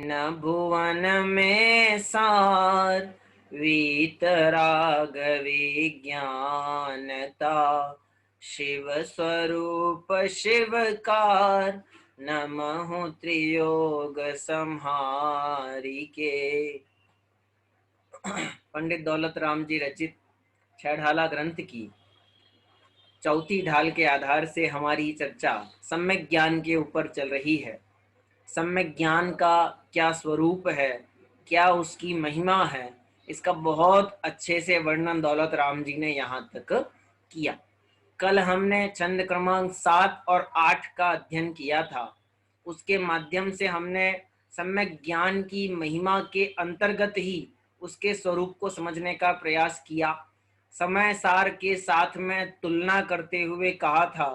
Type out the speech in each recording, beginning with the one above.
न भुवन में सार, वीतराग विज्ञानता, शिव स्वरूप शिवकार, नमः त्रियोग संहारी के। पंडित दौलत राम जी रचित छह ग्रंथ की चौथी ढाल के आधार से हमारी चर्चा सम्यक ज्ञान के ऊपर चल रही है। सम्यक ज्ञान का क्या स्वरूप है, क्या उसकी महिमा है, इसका बहुत अच्छे से वर्णन दौलत राम जी ने यहाँ तक किया। कल हमने छंद क्रमांक 7 और 8 का अध्ययन किया था। उसके माध्यम से हमने सम्यक ज्ञान की महिमा के अंतर्गत ही उसके स्वरूप को समझने का प्रयास किया। समय सार के साथ में तुलना करते हुए कहा था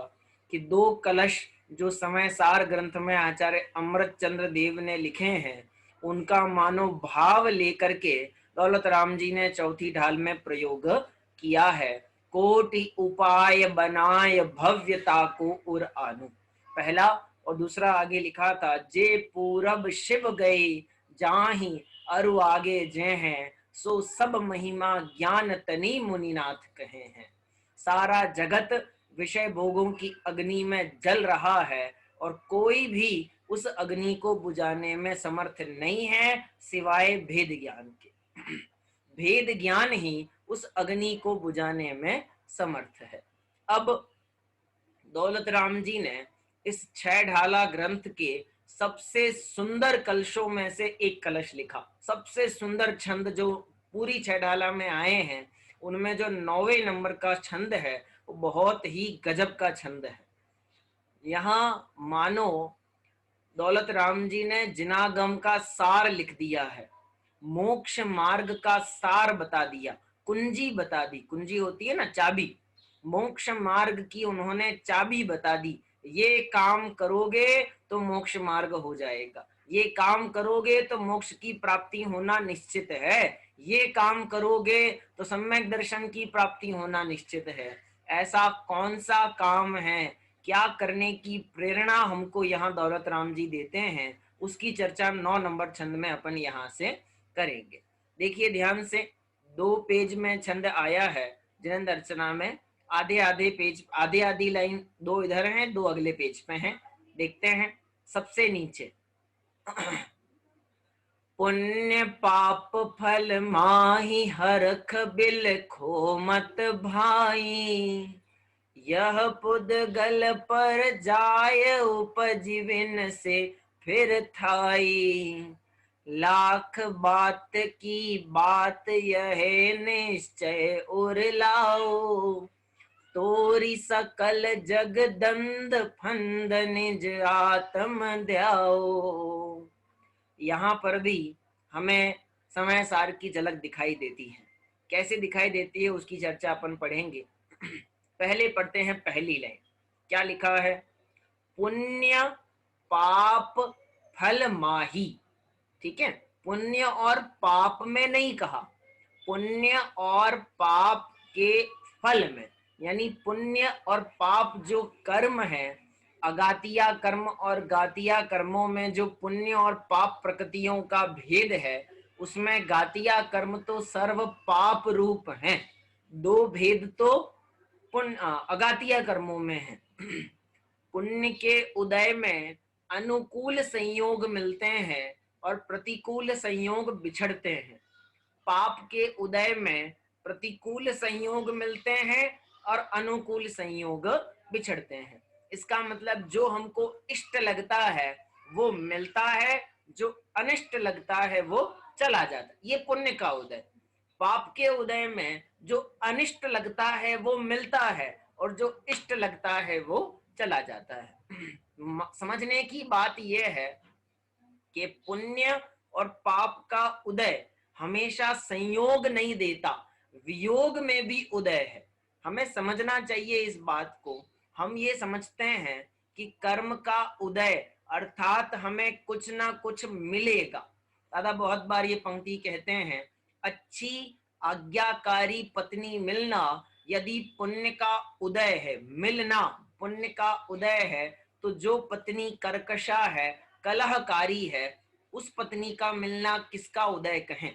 कि दो कलश जो समय सार ग्रंथ में आचार्य अमृत चंद्र देव ने लिखे हैं, उनका मानो भाव लेकर के दौलत राम जी ने चौथी ढाल में प्रयोग किया है। कोटि उपाय बनाय भव्यता को उर आनु, पहला और दूसरा आगे लिखा था, जे पूरब शिव गए जाहि अरु आगे जे हैं, सो सब महिमा ज्ञान तनी मुनिनाथ कहे हैं। सारा जगत विषय भोगों की अग्नि में जल रहा है और कोई भी उस अग्नि को बुझाने में समर्थ नहीं है सिवाय भेद ज्ञान के। भेद ज्ञान ही उस अग्नि को बुझाने में समर्थ है। अब दौलत राम जी ने इस छह ढाला ग्रंथ के सबसे सुंदर कलशों में से एक कलश लिखा। सबसे सुंदर छंद जो पूरी छह ढाला में आए हैं, उनमें जो 9वें नंबर का छंद है वो बहुत ही गजब का छंद है। यहाँ मानो दौलत राम जी ने जिनागम का सार लिख दिया है, मोक्ष मार्ग का सार बता दिया, कुंजी बता दी। कुंजी होती है ना चाबी, मोक्ष मार्ग की उन्होंने चाबी बता दी। ये काम करोगे तो मोक्ष मार्ग हो जाएगा, ये काम करोगे तो मोक्ष की प्राप्ति होना निश्चित है, ये काम करोगे तो सम्यक दर्शन की प्राप्ति होना निश्चित है। ऐसा कौन सा काम है, क्या करने की प्रेरणा हमको यहाँ दौलत राम जी देते हैं, उसकी चर्चा 9 नंबर छंद में अपन यहाँ से करेंगे। देखिए ध्यान से, 2 पेज में छंद आया है जिनेंद्र अर्चना में। आधे आधे पेज, आधे आधी लाइन 2 इधर हैं, 2 अगले पेज पे हैं। देखते हैं सबसे नीचे। पुण्य पाप फल माही हरख बिल खो मत भाई, यह पुद्गल पर जाय उपजीवन से फिर थाई, लाख बात की बात यह निश्चय उर लाओ, तोरी सकल जग दंद फंद निज आत्म ध्याओ। यहाँ पर भी हमें समय सार की झलक दिखाई देती है। कैसे दिखाई देती है उसकी चर्चा अपन पढ़ेंगे। पहले पढ़ते हैं पहली लाइन, क्या लिखा है, पुण्य पाप फल माही। ठीक है, पुण्य और पाप में नहीं कहा, पुण्य और पाप के फल में, यानी पुण्य और पाप जो कर्म है, अगातिया कर्म और गातिया कर्मों में जो पुण्य और पाप प्रकृतियों का भेद है, उसमें गातिया कर्म तो सर्व पाप रूप हैं। 2 भेद तो अगातिया कर्मों में है। पुण्य के उदय में अनुकूल संयोग मिलते हैं और प्रतिकूल संयोग बिछड़ते हैं। पाप के उदय में प्रतिकूल संयोग मिलते हैं और अनुकूल संयोग बिछड़ते हैं। इसका मतलब जो हमको इष्ट लगता है वो मिलता है, जो अनिष्ट लगता है वो चला जाता है। ये पुण्य का उदय। पाप के उदय में जो अनिष्ट लगता है वो मिलता है और जो इष्ट लगता है वो चला जाता है। समझने की बात यह है कि पुण्य और पाप का उदय हमेशा संयोग नहीं देता, वियोग में भी उदय है। हमें समझना चाहिए इस बात को। हम ये समझते हैं कि कर्म का उदय अर्थात हमें कुछ ना कुछ मिलेगा। दादा बहुत बार ये पंक्ति कहते हैं, अच्छी आज्ञाकारी पत्नी मिलना यदि पुण्य का उदय है, मिलना पुण्य का उदय है, तो जो पत्नी कर्कशा है, कलहकारी है, उस पत्नी का मिलना किसका उदय कहें?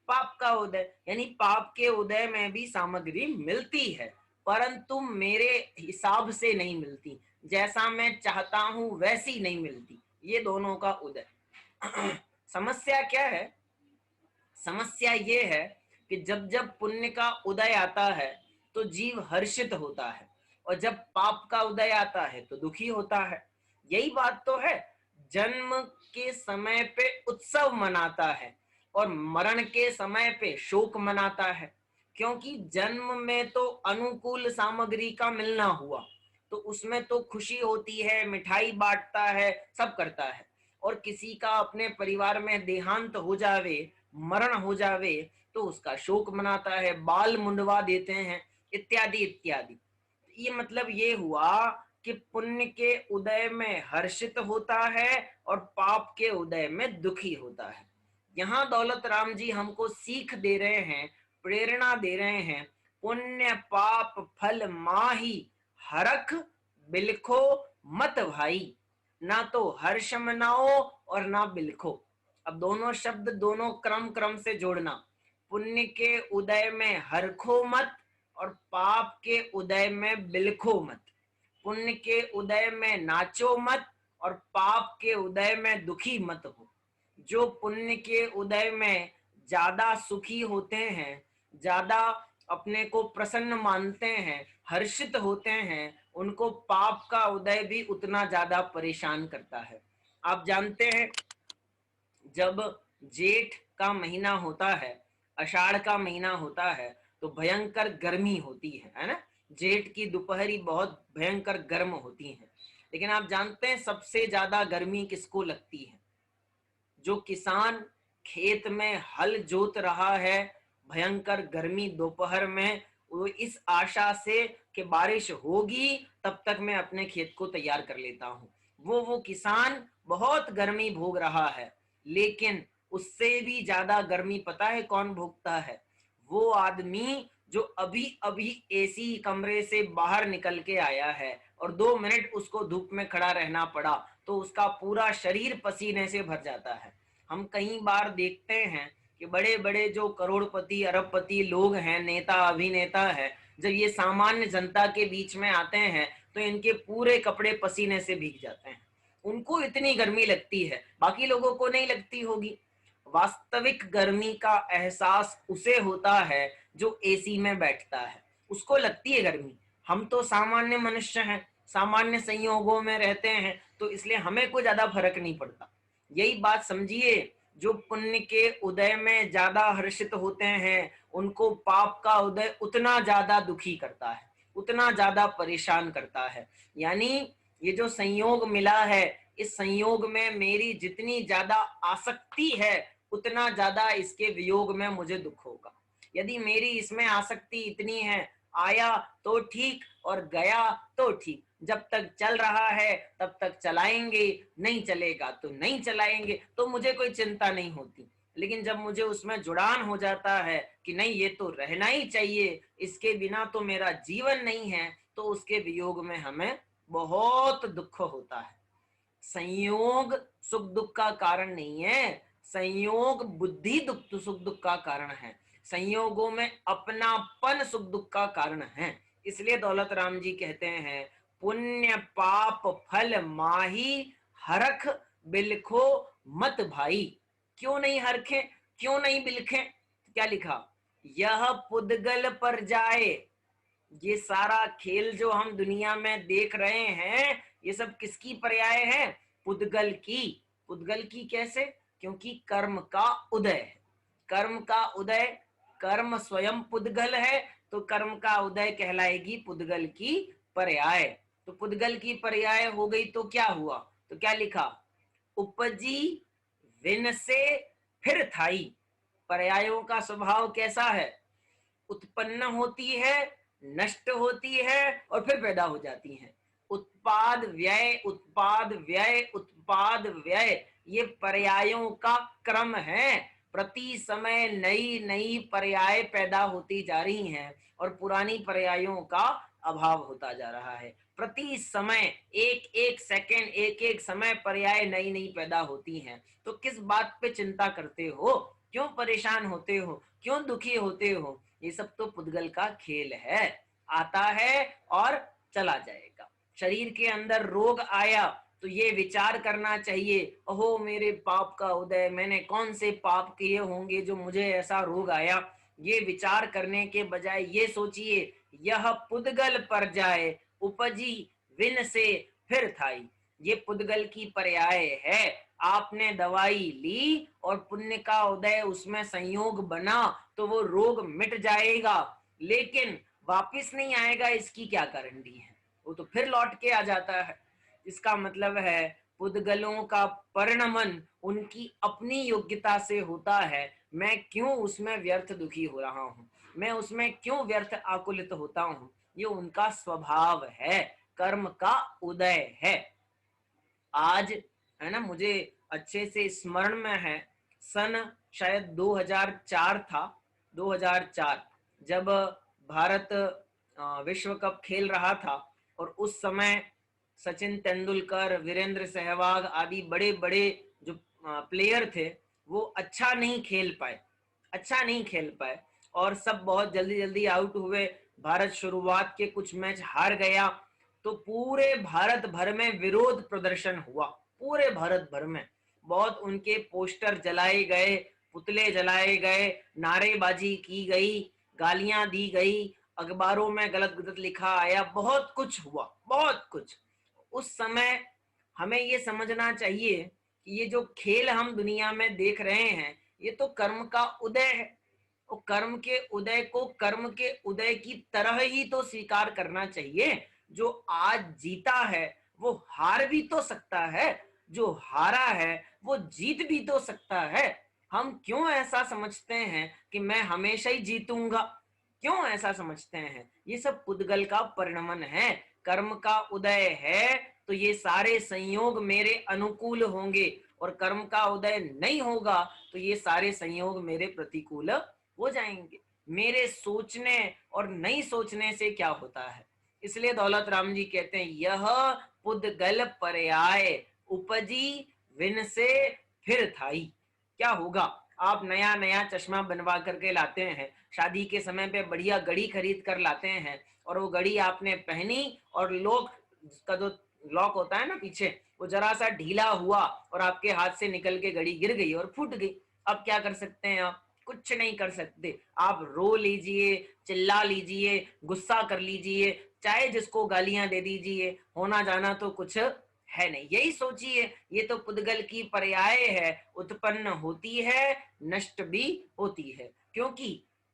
पाप का उदय। यानी पाप के उदय में भी सामग्री मिलती है, परंतु मेरे हिसाब से नहीं मिलती, जैसा मैं चाहता हूं वैसी नहीं मिलती। ये दोनों का उदय। समस्या क्या है? समस्या ये है कि जब जब पुण्य का उदय आता है तो जीव हर्षित होता है, और जब पाप का उदय आता है तो दुखी होता है। यही बात तो है। जन्म के समय पे उत्सव मनाता है और मरण के समय पे शोक मनाता है, क्योंकि जन्म में तो अनुकूल सामग्री का मिलना हुआ, तो उसमें तो खुशी होती है, मिठाई बांटता है, सब करता है। और किसी का अपने परिवार में देहांत हो जावे, मरण हो जावे, तो उसका शोक मनाता है, बाल मुंडवा देते हैं, इत्यादि इत्यादि। ये मतलब ये हुआ कि पुण्य के उदय में हर्षित होता है और पाप के उदय में दुखी होता है। यहाँ दौलत राम जी हमको सीख दे रहे हैं, प्रेरणा दे रहे हैं। पुण्य पाप फल माही, हरख बिलखो मत भाई। ना तो हर्ष मनाओ और ना बिलखो। अब दोनों शब्द, दोनों क्रम क्रम से जोड़ना। पुण्य के उदय में हरखो मत और पाप के उदय में बिलखो मत। पुण्य के उदय में नाचो मत और पाप के उदय में दुखी मत हो। जो पुण्य के उदय में ज्यादा सुखी होते हैं, ज्यादा अपने को प्रसन्न मानते हैं, हर्षित होते हैं, उनको पाप का उदय भी उतना ज्यादा परेशान करता है। आप जानते हैं, जब जेठ का महीना होता है, आषाढ़ का महीना होता है, तो भयंकर गर्मी होती है ना। जेठ की दोपहरी बहुत भयंकर गर्म होती है। लेकिन आप जानते हैं सबसे ज्यादा गर्मी किसको लगती है? जो किसान खेत में हल जोत रहा है, भयंकर गर्मी दोपहर में, वो इस आशा से कि बारिश होगी तब तक मैं अपने खेत को तैयार कर लेता हूँ, वो किसान बहुत गर्मी भोग रहा है। लेकिन उससे भी ज्यादा गर्मी पता है कौन भोगता है? वो आदमी जो अभी अभी एसी कमरे से बाहर निकल के आया है और 2 मिनट उसको धूप में खड़ा रहना पड़ा, तो उसका पूरा शरीर पसीने से भर जाता है। हम कई बार देखते हैं कि बड़े बड़े जो करोड़पति अरबपति लोग हैं, नेता अभिनेता है, जब ये सामान्य जनता के बीच में आते हैं तो इनके पूरे कपड़े पसीने से भीग जाते हैं। उनको इतनी गर्मी लगती है, बाकी लोगों को नहीं लगती होगी। वास्तविक गर्मी का एहसास उसे होता है जो एसी में बैठता है, उसको लगती है गर्मी। हम तो सामान्य मनुष्य हैं, सामान्य संयोगों में रहते हैं, तो इसलिए हमें कोई ज्यादा फर्क नहीं पड़ता। यही बात समझिए, जो पुण्य के उदय में ज्यादा हर्षित होते हैं उनको पाप का उदय उतना ज्यादा दुखी करता है, उतना ज्यादा परेशान करता है। यानी ये जो संयोग मिला है, इस संयोग में मेरी जितनी ज्यादा आसक्ति है उतना ज्यादा इसके वियोग में मुझे दुख होगा। यदि मेरी इसमें आसक्ति इतनी है, आया तो ठीक और गया तो ठीक, जब तक चल रहा है तब तक चलाएंगे, नहीं चलेगा तो नहीं चलाएंगे, तो मुझे कोई चिंता नहीं होती। लेकिन जब मुझे उसमें जुड़ान हो जाता है कि नहीं ये तो रहना ही चाहिए, इसके बिना तो मेरा जीवन नहीं है, तो उसके वियोग में हमें बहुत दुख होता है। संयोग सुख दुख का कारण नहीं है, संयोग बुद्धि दुख सुख दुख का कारण है। संयोगों में अपनापन सुख दुख का कारण है। इसलिए दौलत राम जी कहते हैं, पुण्य पाप फल माही, हरख बिलखो मत भाई। क्यों नहीं हरखे, क्यों नहीं बिलखे? क्या लिखा? यह पुद्गल पर जाए। ये सारा खेल जो हम दुनिया में देख रहे हैं, ये सब किसकी पर्याय है? पुद्गल की। पुद्गल की कैसे? क्योंकि कर्म का उदय है। कर्म का उदय, कर्म स्वयं पुद्गल है, तो कर्म का उदय कहलाएगी पुद्गल की पर्याय। तो पुद्गल की पर्याय हो गई तो क्या हुआ? तो क्या लिखा? उपजी विन से फिर थाई। पर्यायों का स्वभाव कैसा है? उत्पन्न होती है, नष्ट होती है और फिर पैदा हो जाती हैं। उत्पाद व्यय, उत्पाद व्यय, उत्पाद व्यय, ये पर्यायों का क्रम है। प्रति समय नई नई पर्याय पैदा होती जा रही हैं और पुरानी पर्यायों का अभाव होता जा रहा है। प्रति समय एक एक सेकंड एक एक समय पर्याय नई नई पैदा होती हैं। तो किस बात पे चिंता करते हो, क्यों परेशान होते हो, क्यों दुखी होते हो? ये सब तो पुद्गल का खेल है, आता है और चला जाएगा। शरीर के अंदर रोग आया तो ये विचार करना चाहिए, ओहो मेरे पाप का उदय, मैंने कौन से पाप किए होंगे जो मुझे ऐसा रोग आया। ये विचार करने के बजाय ये सोचिए, यह पुद्गल पर जाए उपजी विन से फिर थाई। ये पुद्गल की पर्याय है। आपने दवाई ली और पुण्य का उदय उसमें संयोग बना तो वो रोग मिट जाएगा, लेकिन वापिस नहीं आएगा। इसकी क्या गारंटी है? वो तो फिर लौट के आ जाता है। इसका मतलब है पुद्गलों का परिणमन उनकी अपनी योग्यता से होता है। मैं क्यों उसमें व्यर्थ दुखी हो रहा हूँ, मैं उसमें क्यों व्यर्थ आकुलित होता हूँ? ये उनका स्वभाव है, कर्म का उदय है। आज है ना, मुझे अच्छे से स्मरण में है, सन शायद 2004 था, 2004 जब भारत विश्व कप खेल रहा था और उस समय सचिन तेंदुलकर, वीरेंद्र सहवाग आदि बड़े बड़े जो प्लेयर थे वो अच्छा नहीं खेल पाए, अच्छा नहीं खेल पाए और सब बहुत जल्दी जल्दी आउट हुए। भारत शुरुआत के कुछ मैच हार गया तो पूरे भारत भर में विरोध प्रदर्शन हुआ, पूरे भारत भर में बहुत उनके पोस्टर जलाए गए, पुतले जलाए गए, नारेबाजी की गई, गालियां दी गई, अखबारों में गलत गलत लिखा आया, बहुत कुछ हुआ, बहुत कुछ। उस समय हमें ये समझना चाहिए कि ये जो खेल हम दुनिया में देख रहे हैं ये तो कर्म का उदय है। और कर्म के उदय को कर्म के उदय की तरह ही तो स्वीकार करना चाहिए। जो आज जीता है वो हार भी तो सकता है, जो हारा है वो जीत भी तो सकता है। हम क्यों ऐसा समझते हैं कि मैं हमेशा ही जीतूंगा? क्यों ऐसा समझते हैं? ये सब पुद्गल का परिणमन है, कर्म का उदय है तो ये सारे संयोग मेरे अनुकूल होंगे, और कर्म का उदय नहीं होगा तो ये सारे संयोग मेरे प्रतिकूल हो जाएंगे। मेरे सोचने और नहीं सोचने से क्या होता है? इसलिए दौलत राम जी कहते हैं, यह पुद्गल पर्याय उपजी विन से फिर थाई। क्या होगा? आप नया नया चश्मा बनवा करके लाते हैं, शादी के समय पे बढ़िया घड़ी खरीद कर लाते हैं और वो घड़ी आपने पहनी और लॉक का जो लॉक होता है ना पीछे, वो जरा सा ढीला हुआ और आपके हाथ से निकल के घड़ी गिर गई और फूट गई। अब क्या कर सकते हैं आप? कुछ नहीं कर सकते। आप रो लीजिए, चिल्ला लीजिए, गुस्सा कर लीजिए, चाहे जिसको गालियां दे दीजिए, होना जाना तो कुछ है नहीं। यही सोचिए, ये तो पुद्गल की पर्याय है, उत्पन्न होती है, नष्ट भी होती है, क्योंकि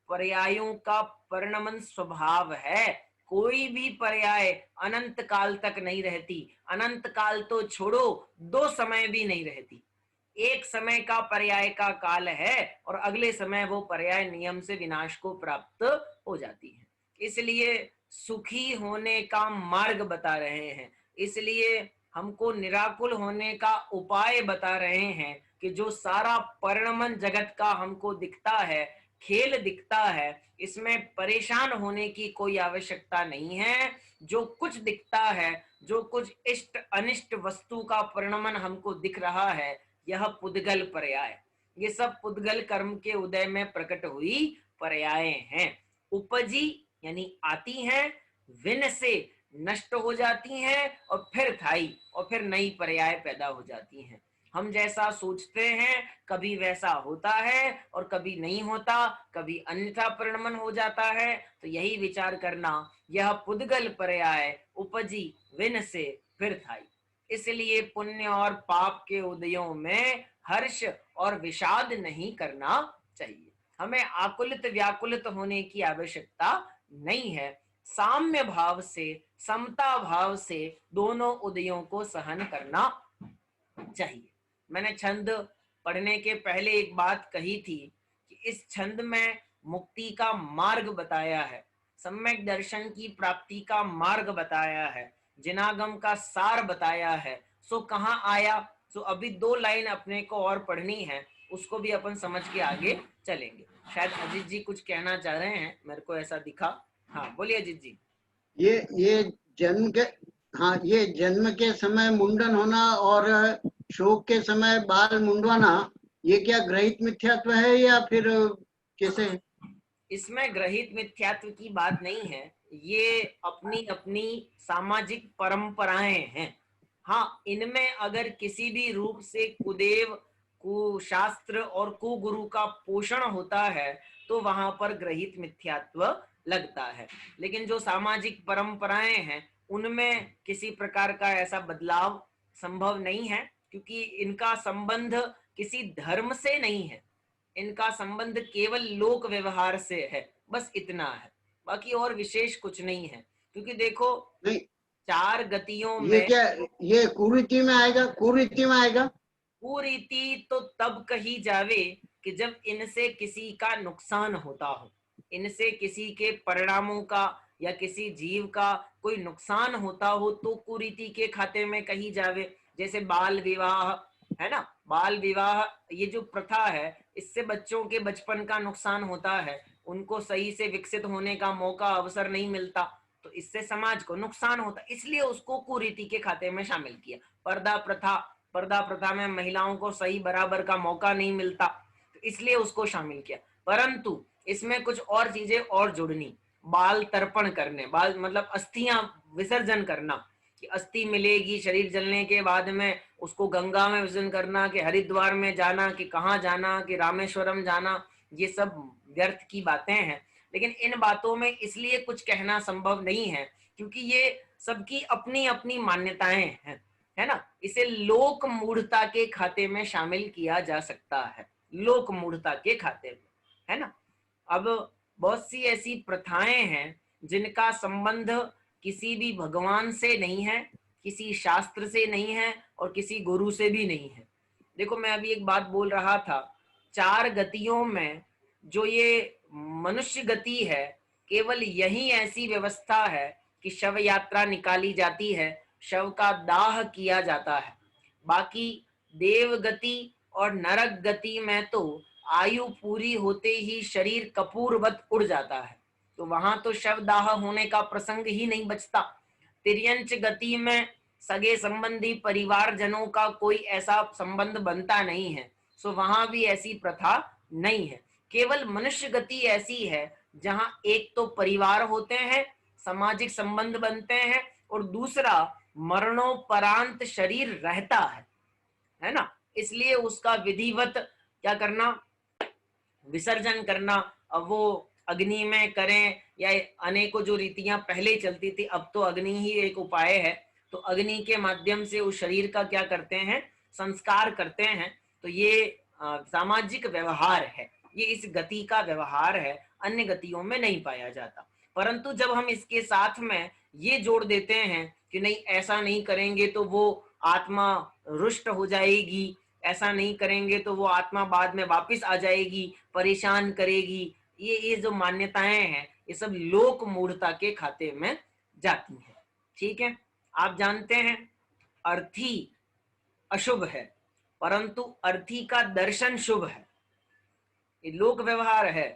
पर्यायों का परिणमन स्वभाव है। कोई भी पर्याय अनंत काल तक नहीं रहती। अनंत काल तो छोड़ो, 2 समय भी नहीं रहती। एक समय का पर्याय का काल है और अगले समय वो पर्याय नियम से विनाश को प्राप्त हो जाती है। इसलिए सुखी होने का मार्ग बता रहे हैं, इसलिए हमको निराकुल होने का उपाय बता रहे हैं कि जो सारा परिणमन जगत का हमको दिखता है, खेल दिखता है, इसमें परेशान होने की कोई आवश्यकता नहीं है। जो कुछ दिखता है, जो कुछ इष्ट अनिष्ट वस्तु का परिणमन हमको दिख रहा है, यह पुद्गल पर्याय, ये सब पुद्गल कर्म के उदय में प्रकट हुई पर्याय हैं। उपजी यानी आती हैं, विन से नष्ट हो जाती हैं, और फिर थाई और फिर नई पर्याय पैदा हो जाती हैं। हम जैसा सोचते हैं कभी वैसा होता है और कभी नहीं होता, कभी अन्यथा परिणमन हो जाता है। तो यही विचार करना, यह पुद्गल पर्याय उपजी विन से फिर थाई। इसलिए पुण्य और पाप के उदयों में हर्ष और विषाद नहीं करना चाहिए। हमें आकुलित व्याकुलित होने की आवश्यकता नहीं है। साम्य भाव से, समता भाव से दोनों उदयों को सहन करना चाहिए। मैंने छंद पढ़ने के पहले एक बात कही थी कि इस छंद में मुक्ति का मार्ग बताया है, सम्यक दर्शन की प्राप्ति का मार्ग बताया है, जिनागम का सार बताया है। सो कहाँ आया? सो अभी 2 लाइन अपने को और पढ़नी है, उसको भी अपन समझ के आगे चलेंगे। शायद अजीत जी कुछ कहना चाह रहे हैं, मेरे को ऐसा दिखा। हाँ बोलिए अजीत जी। ये जन्म के हाँ, ये जन्म के समय मुंडन होना और शोक के समय बाल मुंडवाना, ये क्या ग्रहित मिथ्यात्व है या फिर कैसे है? इसमें ग्रहित मिथ्यात्व की बात नहीं है, ये अपनी अपनी सामाजिक परंपराएं हैं। हाँ, इनमें अगर किसी भी रूप से कुदेव, कुशास्त्र और कुगुरु का पोषण होता है तो वहां पर ग्रहित मिथ्यात्व लगता है। लेकिन जो सामाजिक परंपराएं हैं उनमें किसी प्रकार का ऐसा बदलाव संभव नहीं है, क्योंकि इनका संबंध किसी धर्म से नहीं है, इनका संबंध केवल लोक व्यवहार से है, बस इतना है, बाकी और विशेष कुछ नहीं है। क्योंकि देखो, नहीं, चार गतियों ये में क्या, ये कुरीति में आएगा? कुरीति में आएगा? कुरीति तो तब कही जावे कि जब इनसे किसी का नुकसान होता हो, इनसे किसी के परिणामों का या किसी जीव का कोई नुकसान होता हो तो कुरीति के खाते में कही जावे। जैसे बाल विवाह है ना, बाल विवाह ये जो प्रथा है, इससे बच्चों के बचपन का नुकसान होता है, उनको सही से विकसित होने का मौका अवसर नहीं मिलता, तो इससे समाज को नुकसान होता, इसलिए उसको कुरीति के खाते में शामिल किया। पर्दा प्रथा, पर्दा प्रथा में महिलाओं को सही बराबर का मौका नहीं मिलता, तो इसलिए उसको शामिल किया। परंतु इसमें कुछ और चीजें और जुड़नी, बाल तर्पण करने, बाल मतलब अस्थियां विसर्जन करना, कि अस्थि मिलेगी शरीर जलने के बाद में, उसको गंगा में विसर्जन करना, कि हरिद्वार में जाना, कि कहाँ जाना, कि रामेश्वरम जाना, ये सब व्यर्थ की बातें हैं। लेकिन इन बातों में इसलिए कुछ कहना संभव नहीं है क्योंकि ये सबकी अपनी अपनी मान्यताएं हैं, है ना। इसे लोक मूढ़ता के खाते में शामिल किया जा सकता है, लोक मूढ़ता के खाते में, है ना। अब बहुत सी ऐसी प्रथाएं हैं जिनका संबंध किसी भी भगवान से नहीं है, किसी शास्त्र से नहीं है और किसी गुरु से भी नहीं है। देखो, मैं अभी एक बात बोल रहा था, चार गतियों में जो ये मनुष्य गति है, केवल यही ऐसी व्यवस्था है कि शव यात्रा निकाली जाती है, शव का दाह किया जाता है। बाकी देव गति और नरक गति में तो आयु पूरी होते ही शरीर कपूरवत उड़ जाता है, तो वहां तो शव दाह होने का प्रसंग ही नहीं बचता। तिर्यंच गति में सगे संबंधी परिवारजनों का कोई ऐसा संबंध बनता नहीं है, सो वहां भी ऐसी प्रथा नहीं है। केवल मनुष्य गति ऐसी है जहां एक तो परिवार होते हैं, सामाजिक संबंध बनते हैं, और दूसरा मरणोपरांत शरीर रहता है ना। इसलिए उसका विधिवत क्या करना, विसर्जन करना। अब वो अग्नि में करें या अनेकों जो रीतियां पहले चलती थी, अब तो अग्नि ही एक उपाय है, तो अग्नि के माध्यम से उस शरीर का क्या करते हैं, संस्कार करते हैं। तो ये सामाजिक व्यवहार है, ये इस गति का व्यवहार है, अन्य गतियों में नहीं पाया जाता। परंतु जब हम इसके साथ में ये जोड़ देते हैं कि नहीं, ऐसा नहीं करेंगे तो वो आत्मा रुष्ट हो जाएगी, ऐसा नहीं करेंगे तो वो आत्मा बाद में वापस आ जाएगी, परेशान करेगी, ये जो मान्यताएं हैं ये सब लोक मूढ़ता के खाते में जाती हैं। ठीक है, आप जानते हैं अर्थी अशुभ है, परंतु अर्थी का दर्शन शुभ है, ये लोक व्यवहार है।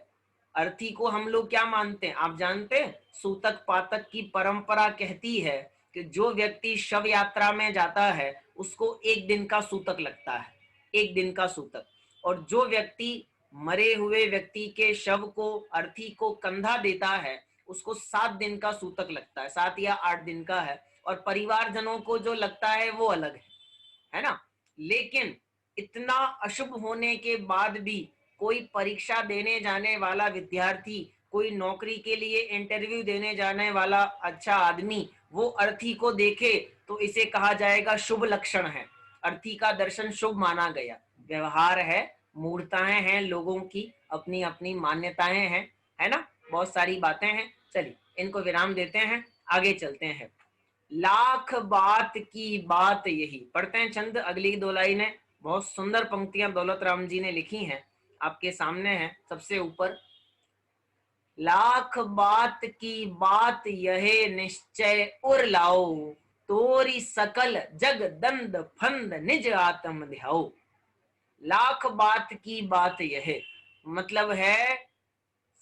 अर्थी को हम लोग क्या मानते हैं, आप जानते हैं, सूतक पातक की परंपरा कहती है कि जो व्यक्ति शव यात्रा में जाता है उसको एक दिन का सूतक लगता है, एक दिन का सूतक। और जो व्यक्ति मरे हुए व्यक्ति के शव को, अर्थी को कंधा देता है, उसको 7 दिन का सूतक लगता है, 7 या 8 दिन का है। और परिवारजनों को जो लगता है वो अलग है ना। लेकिन इतना अशुभ होने के बाद भी कोई परीक्षा देने जाने वाला विद्यार्थी, कोई नौकरी के लिए इंटरव्यू देने जाने वाला अच्छा आदमी वो अर्थी को देखे तो इसे कहा जाएगा शुभ लक्षण है, अर्थी का दर्शन शुभ माना गया। व्यवहार है, मूर्ताएं हैं, लोगों की अपनी अपनी मान्यताएं हैं, है ना। बहुत सारी बातें हैं, चलिए इनको विराम देते हैं, आगे चलते हैं। लाख बात की बात यही, पढ़ते हैं चंद अगली दो लाइनें, बहुत सुंदर पंक्तियां दौलत राम जी ने लिखी हैं, आपके सामने है सबसे ऊपर। लाख बात की बात यह निश्चय उर लाओ, तोरी सकल जग दंद फंद निज आत्म ध्याओ। लाख बात की बात यह मतलब है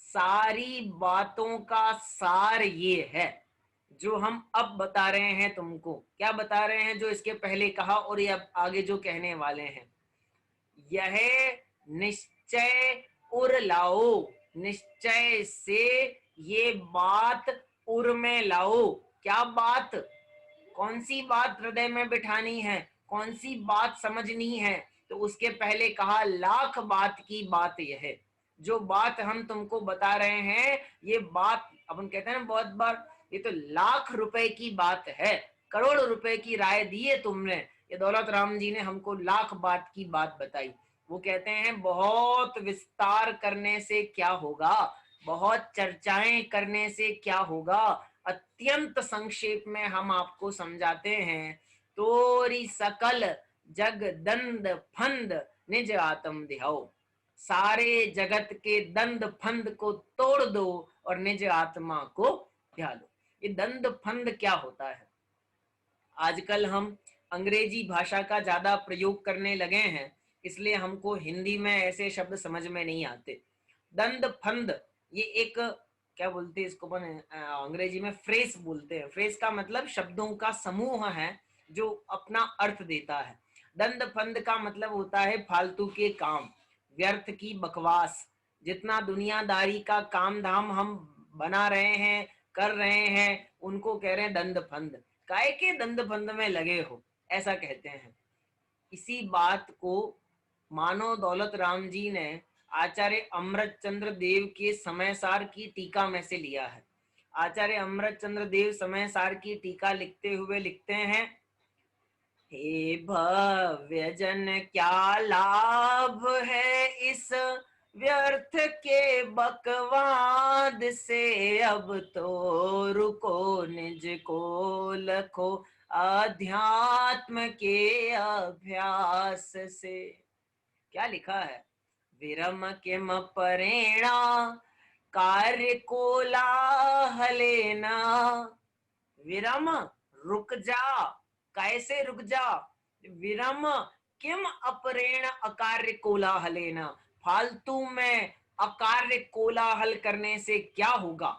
सारी बातों का सार ये है, जो हम अब बता रहे हैं तुमको, क्या बता रहे हैं, जो इसके पहले कहा और ये अब आगे जो कहने वाले हैं, यह निश्चय उर लाओ, निश्चय से ये बात उर में लाओ। क्या बात? कौन सी बात हृदय में बिठानी है, कौन सी बात समझनी है? तो उसके पहले कहा लाख बात की बात यह है। जो बात हम तुमको बता रहे हैं, ये बात अपन कहते हैं ना बहुत बार, ये तो लाख रुपए की बात है, करोड़ रुपए की राय दी है तुमने। ये दौलत राम जी ने हमको लाख बात की बात बताई। वो कहते हैं बहुत विस्तार करने से क्या होगा, बहुत चर्चाएं करने से क्या होगा, अत्यंत संक्षेप में हम आपको समझाते हैं। तोरी सकल जग दंड फंद निज आत्म दिहाओ, सारे जगत के दंड फंद को तोड़ दो और निज आत्मा को ध्या लो। ये दंड फंद क्या होता है? आजकल हम अंग्रेजी भाषा का ज्यादा प्रयोग करने लगे हैं, इसलिए हमको हिंदी में ऐसे शब्द समझ में नहीं आते। दंड फंद ये एक, क्या बोलते हैं इसको, अंग्रेजी में फ्रेज बोलते हैं। फ्रेज का मतलब शब्दों का समूह है जो अपना अर्थ देता है। दंड फंद का मतलब होता है फालतू के काम, व्यर्थ की बकवास। जितना दुनियादारी का काम धाम हम बना रहे हैं, कर रहे हैं, उनको कह रहे हैं दंड फंद। काय के दंड फंद में लगे हो, ऐसा कहते हैं। इसी बात को मानो दौलत राम जी ने आचार्य अमृतचंद्र देव के समय सार की टीका में से लिया है। आचार्य अमृतचंद्र देव समय सार की टीका लिखते हुए लिखते हैं, हे भव्य जन क्या लाभ है इस व्यर्थ के बकवाद से, अब तो रुको निज को लखो अध्यात्म के अभ्यास से। क्या लिखा है? विरम किम परेणा कार्य कोलाहलेना, विरम रुक जा, कैसे रुक जा? विरम किम अपरेण अकार्य कोलाहलेना, फालतू में अकार्य कोलाहल करने से क्या होगा,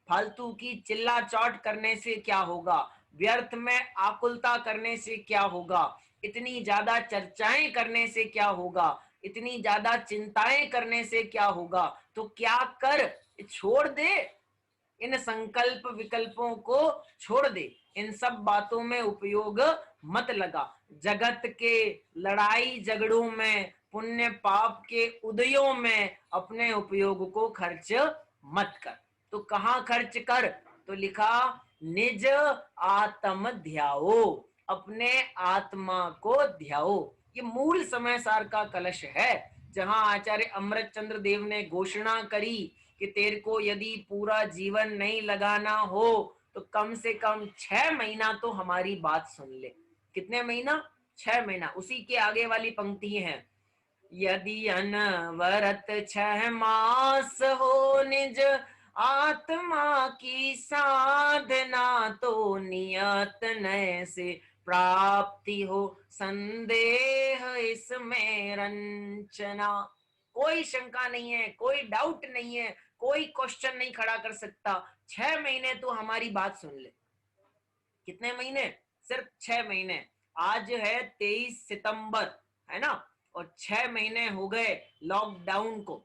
फालतू की चिल्ला चौट करने से क्या होगा, व्यर्थ में आकुलता करने से क्या होगा, इतनी ज्यादा चर्चाएं करने से क्या होगा, इतनी ज्यादा चिंताएं करने से क्या होगा? तो क्या कर, छोड़ दे, इन संकल्प विकल्पों को छोड़ दे, इन सब बातों में उपयोग मत लगा। जगत के लड़ाई झगड़ों में, पुण्य पाप के उदयों में अपने उपयोग को खर्च मत कर। तो कहाँ खर्च कर? तो लिखा निज आत्म ध्याओ, अपने आत्मा को ध्याओ। ये मूल समय सार का कलश है, जहां आचार्य अमृतचंद्र देव ने घोषणा करी कि तेरे को यदि पूरा जीवन नहीं लगाना हो तो कम से कम 6 महीना तो हमारी बात सुन ले। कितने महीना? 6 महीना। उसी के आगे वाली पंक्ति है, यदि अनवरत 6 मास हो निज आत्मा की साधना, तो नियत नय से प्राप्ति हो संदेह इसमें रंचना। कोई शंका नहीं है, कोई डाउट नहीं है, कोई क्वेश्चन नहीं खड़ा कर सकता। 6 महीने तो हमारी बात सुन ले। कितने महीने? सिर्फ 6 महीने। आज है 23 सितंबर, है ना, और 6 महीने हो गए लॉकडाउन को।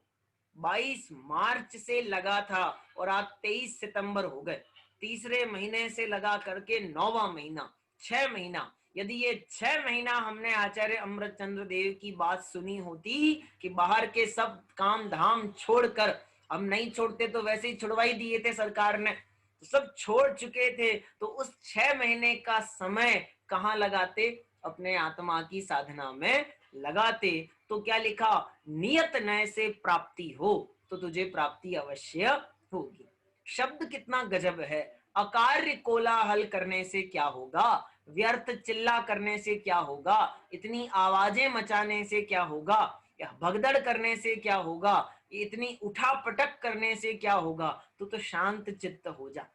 22 मार्च से लगा था और आज 23 सितंबर हो गए। तीसरे महीने से लगा करके 9वां महीना, 6 महीना। यदि ये 6 महीना हमने आचार्य अमृतचंद्र देव की बात सुनी होती कि बाहर के सब काम धाम छोड़कर, हम नहीं छोड़ते तो वैसे ही छुड़वा ही दिए थे सरकार ने, तो सब छोड़ चुके थे, तो उस 6 महीने का समय कहाँ लगाते? अपने आत्मा की साधना में लगाते। तो क्या लिखा? नियत नय से प्राप्ति हो, तो तुझे प्राप्ति अवश्य होगी। शब्द कितना गजब है। अकार्य कोलाहल करने से क्या होगा, व्यर्थ चिल्ला करने से क्या होगा, इतनी आवाजें मचाने से क्या होगा, या भगदड़ करने से क्या होगा, इतनी उठा पटक करने से क्या होगा? तो शांत चित्त हो जा,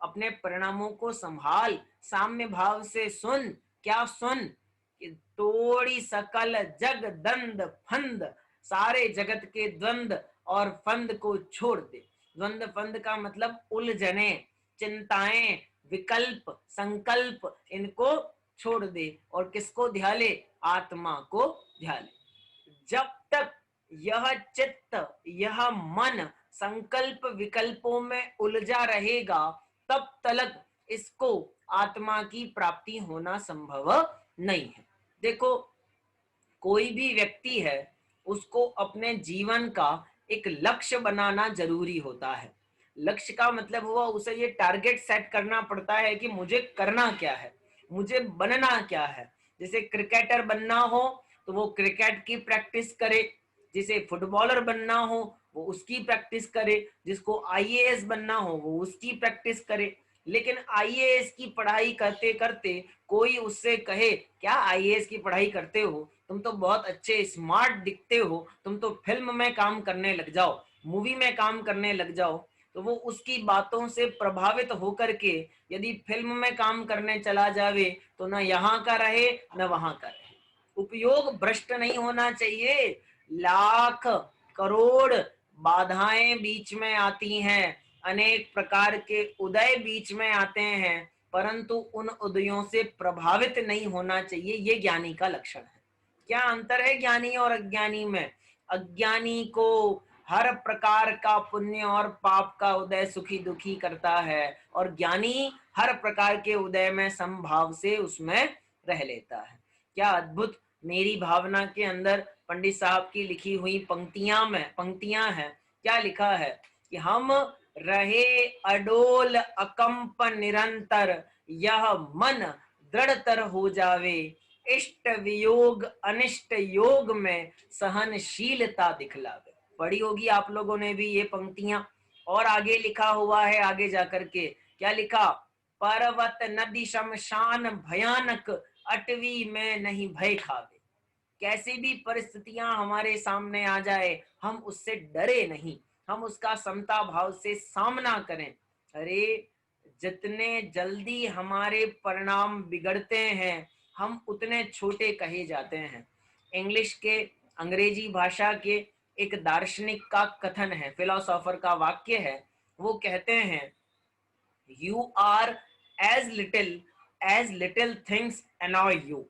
अपने परिणामों को संभाल, साम्य भाव से सुन। क्या सुन? कि तोड़ी सकल जग दंड फंद, सारे जगत के द्वंद और फंद को छोड़ दे। द्वंद फंद का मतलब उलझने, चिंताएं, विकल्प, संकल्प इनको छोड़ दे और किसको ध्या ले? आत्मा को ध्या ले। जब तक यह चित्त, यह मन संकल्प विकल्पों में उलझा रहेगा, तब तक इसको आत्मा की प्राप्ति होना संभव नहीं है। देखो, कोई भी व्यक्ति है, उसको अपने जीवन का एक लक्ष्य बनाना जरूरी होता है। लक्ष्य का मतलब हुआ उसे ये टारगेट सेट करना पड़ता है कि मुझे करना क्या है, मुझे बनना क्या है। जैसे क्रिकेटर बनना हो तो वो क्रिकेट की प्रैक्टिस करे, जिसे फुटबॉलर बनना हो वो उसकी प्रैक्टिस करे, जिसको आईएएस बनना हो वो उसकी प्रैक्टिस करे। लेकिन आईएएस की पढ़ाई करते करते कोई उससे कहे, क्या आईएएस की पढ़ाई करते हो, तुम तो बहुत अच्छे स्मार्ट दिखते हो, तुम तो फिल्म में काम करने लग जाओ, मूवी में काम करने लग जाओ, तो वो उसकी बातों से प्रभावित होकर के यदि फिल्म में काम करने चला जावे तो ना यहाँ का रहे न वहां का रहे। उपयोग भ्रष्ट नहीं होना चाहिए। लाख करोड़ बाधाएं बीच में आती हैं, अनेक प्रकार के उदय बीच में आते हैं, परंतु उन उदयों से प्रभावित नहीं होना चाहिए। ये ज्ञानी का लक्षण है। क्या अंतर है ज्ञानी और अज्ञानी में? अज्ञानी को हर प्रकार का पुण्य और पाप का उदय सुखी दुखी करता है, और ज्ञानी हर प्रकार के उदय में समभाव से उसमें रह लेता है। क्या अद्भुत मेरी भावना के अंदर पंडित साहब की लिखी हुई पंक्तियां हैं। क्या लिखा है कि हम रहे अडोल अकंप निरंतर, यह मन दृढ़तर हो जावे, इष्ट वियोग अनिष्ट योग में सहनशीलता दिखलावे। पढ़ी होगी आप लोगों ने भी ये पंक्तियां। और आगे लिखा हुआ है, आगे जाकर के क्या लिखा? पर्वत नदी शमशान भयानक, अटवी में नहीं भय खावे। कैसी भी परिस्थितियां हमारे सामने आ जाए, हम उससे डरे नहीं, हम उसका समता भाव से सामना करें। अरे, जितने जल्दी हमारे परिणाम बिगड़ते हैं, हम उतने छोटे कहे जाते हैं। इंग्लिश के, अंग्रेजी भाषा के एक दार्शनिक का कथन है, फिलोसोफर का वाक्य है। वो कहते हैं, you are as little things annoy you.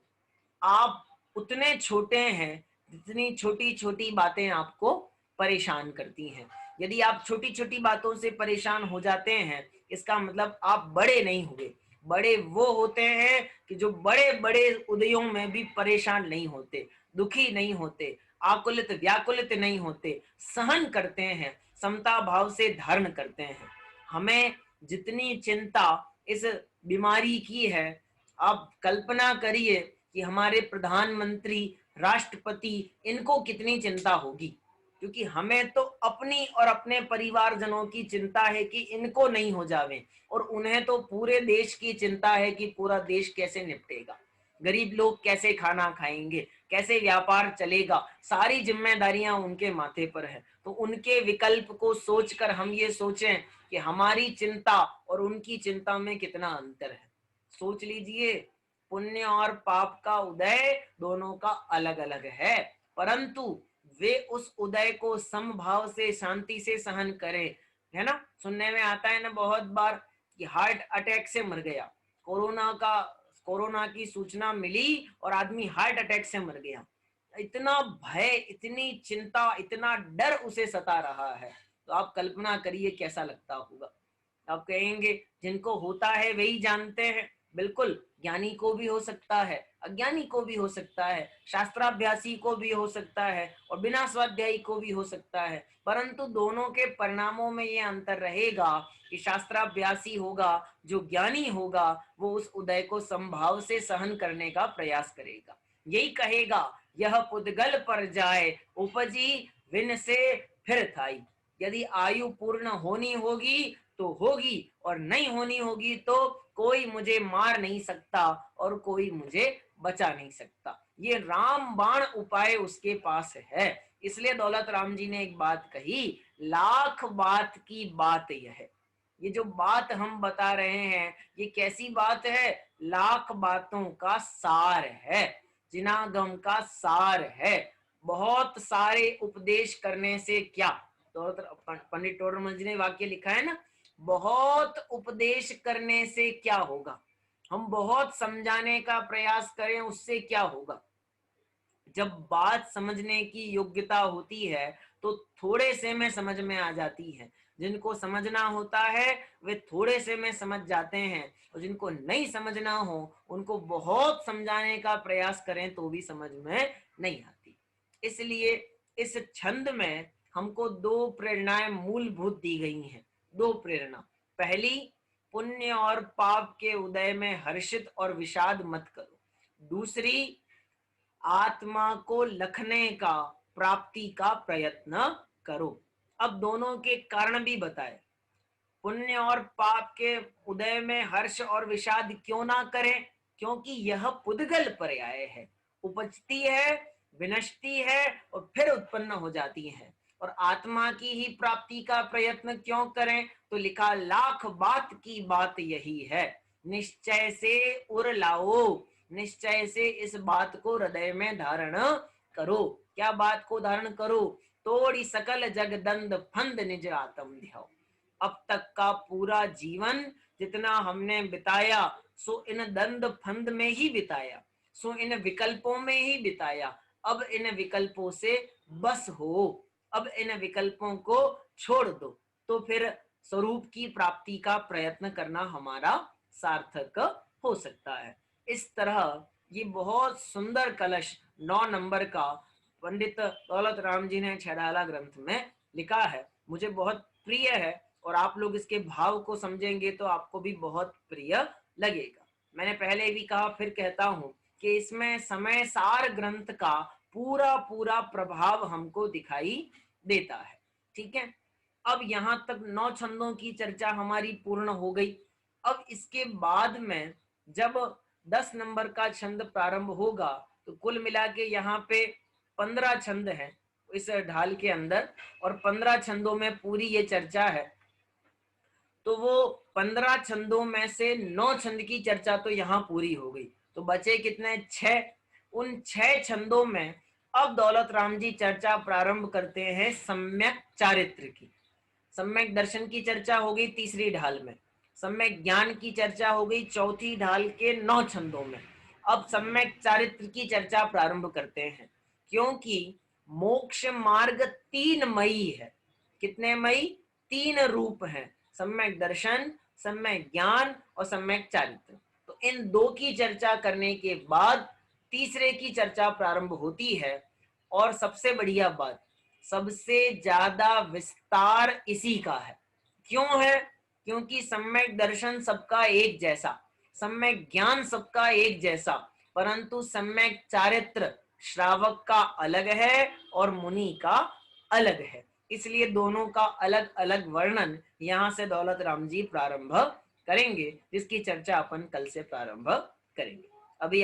आप उतने छोटे हैं जितनी छोटी छोटी बातें आपको परेशान करती हैं। यदि आप छोटी छोटी बातों से परेशान हो जाते हैं, इसका मतलब आप बड़े नहीं हुए। बड़े वो होते हैं कि जो बड़े बड़े उदयों में भी परेशान नहीं होते, दुखी नहीं होते, आकुलित व्याकुलित नहीं होते, सहन करते हैं, समता भाव से धारण करते हैं। हमें जितनी चिंता इस बीमारी की है, आप कल्पना करिए कि हमारे प्रधानमंत्री, राष्ट्रपति, इनको कितनी चिंता होगी। क्योंकि हमें तो अपनी और अपने परिवारजनों की चिंता है कि इनको नहीं हो जावे, और उन्हें तो पूरे देश की चिंता है कि पूरा देश कैसे निपटेगा, गरीब लोग कैसे खाना खाएंगे, कैसे व्यापार चलेगा। सारी जिम्मेदारियां उनके माथे पर है। तो उनके विकल्प को सोचकर हम ये सोचें कि हमारी चिंता और उनकी चिंता में कितना अंतर है। सोच लीजिए, पुण्य और पाप का उदय दोनों का अलग अलग है, परंतु वे उस उदय को समभाव से, शांति से सहन करें। है ना, सुनने में आता है ना बहुत बार कि हार्ट अटैक से मर गया, कोरोना की सूचना मिली और आदमी हार्ट अटैक से मर गया। इतना भय, इतनी चिंता, इतना डर उसे सता रहा है। तो आप कल्पना करिए कैसा लगता होगा। आप कहेंगे जिनको होता है वही जानते हैं। बिल्कुल, ज्ञानी को भी हो सकता है, अज्ञानी को भी हो सकता है, शास्त्राभ्यासी को भी हो सकता है, और बिना स्वाध्यायी को भी हो सकता है। परंतु दोनों के परिणामों में यह अंतर रहेगा कि शास्त्राभ्यासी होगा, जो ज्ञानी होगा, वो उस उदय को संभाव से सहन करने का प्रयास करेगा। यही कहेगा, यह पुद्गल पर जाए, उपजी विन से फिर थाई। यदि आयु पूर्ण होनी होगी तो होगी, और नहीं होनी होगी तो कोई मुझे मार नहीं सकता और कोई मुझे बचा नहीं सकता। ये राम बाण उपाय उसके पास है। इसलिए दौलत राम जी ने एक बात कही, लाख बात की बात यह है। ये जो बात हम बता रहे हैं, ये कैसी बात है? लाख बातों का सार है, जिनागम का सार है। बहुत सारे उपदेश करने से क्या, तो पंडित टोडरमल जी ने वाक्य लिखा है ना, बहुत उपदेश करने से क्या होगा, हम बहुत समझाने का प्रयास करें उससे क्या होगा। जब बात समझने की योग्यता होती है तो थोड़े से में समझ में आ जाती है। जिनको समझना होता है वे थोड़े से में समझ जाते हैं, और जिनको नहीं समझना हो उनको बहुत समझाने का प्रयास करें तो भी समझ में नहीं आती। इसलिए इस छंद में हमको दो प्रेरणाएं मूलभूत दी गई हैं। दो प्रेरणा, पहली, पुण्य और पाप के उदय में हर्षित और विषाद मत करो। दूसरी, आत्मा को लखने का, प्राप्ति का प्रयत्न करो। अब दोनों के कारण भी बताए। पुण्य और पाप के उदय में हर्ष और विषाद क्यों ना करें, क्योंकि यह पुद्गल पर्याय है, उपजती है, विनष्टि है और फिर उत्पन्न हो जाती है। और आत्मा की ही प्राप्ति का प्रयत्न क्यों करें, तो लिखा लाख बात की बात यही है, निश्चय से उर लाओ, निश्चय से इस बात को हृदय में धारण करो। क्या बात को धारण करो, तोड़ी सकल जगदंद फंद निज आत्म ध्याओ। अब तक का पूरा जीवन जितना हमने बिताया सो इन दंड फंद में ही बिताया, सो इन विकल्पों में ही बिताया। अब इन विकल्पों से बस हो, अब इन विकल्पों को छोड़ दो, तो फिर स्वरूप की प्राप्ति का प्रयत्न करना हमारा सार्थक हो सकता है। इस तरह ये बहुत सुंदर कलश 9 नंबर का पंडित दौलत राम जी ने छेड़ाला ग्रंथ में लिखा है, मुझे बहुत प्रिय है, और आप लोग इसके भाव को समझेंगे तो आपको भी बहुत प्रिय लगेगा। मैंने पहले भी कहा, फिर कहता हूं कि इसमें समय सार ग्रंथ का पूरा पूरा प्रभाव हमको दिखाई देता है। ठीक है, अब यहां तक 9 छंदों की चर्चा हमारी पूर्ण हो गई। अब इसके बाद में जब 10 नंबर का छंद प्रारंभ होगा तो कुल मिला के यहाँ पे 15 छंद हैं इस ढाल के अंदर, और 15 छंदों में पूरी ये चर्चा है। तो वो 15 छंदों में से 9 छंद की चर्चा तो यहाँ पूरी हो गई, तो बचे कितने, 6। उन 6 छंदों में अब दौलत राम जी चर्चा प्रारंभ करते हैं सम्यक चारित्र की। सम्यक दर्शन की चर्चा हो गई तीसरी ढाल में, सम्यक ज्ञान की चर्चा हो गई चौथी ढाल के 9 छंदों में। अब सम्यक चारित्र की चर्चा प्रारंभ करते हैं, क्योंकि मोक्ष मार्ग 3 मई है। कितने मई, 3 रूप हैं, सम्यक दर्शन, सम्यक ज्ञान और सम्यक चारित्र। तो इन दो की चर्चा करने के बाद तीसरे की चर्चा प्रारंभ होती है। और सबसे बढ़िया बात, सबसे ज्यादा विस्तार इसी का है। क्यों है, क्योंकि सम्यक दर्शन सबका एक जैसा, सम्यक ज्ञान सबका एक जैसा, परंतु सम्यक चारित्र श्रावक का अलग है और मुनि का अलग है। इसलिए दोनों का अलग अलग वर्णन यहाँ से दौलत राम जी प्रारंभ करेंगे, जिसकी चर्चा अपन कल से प्रारंभ करेंगे। अभी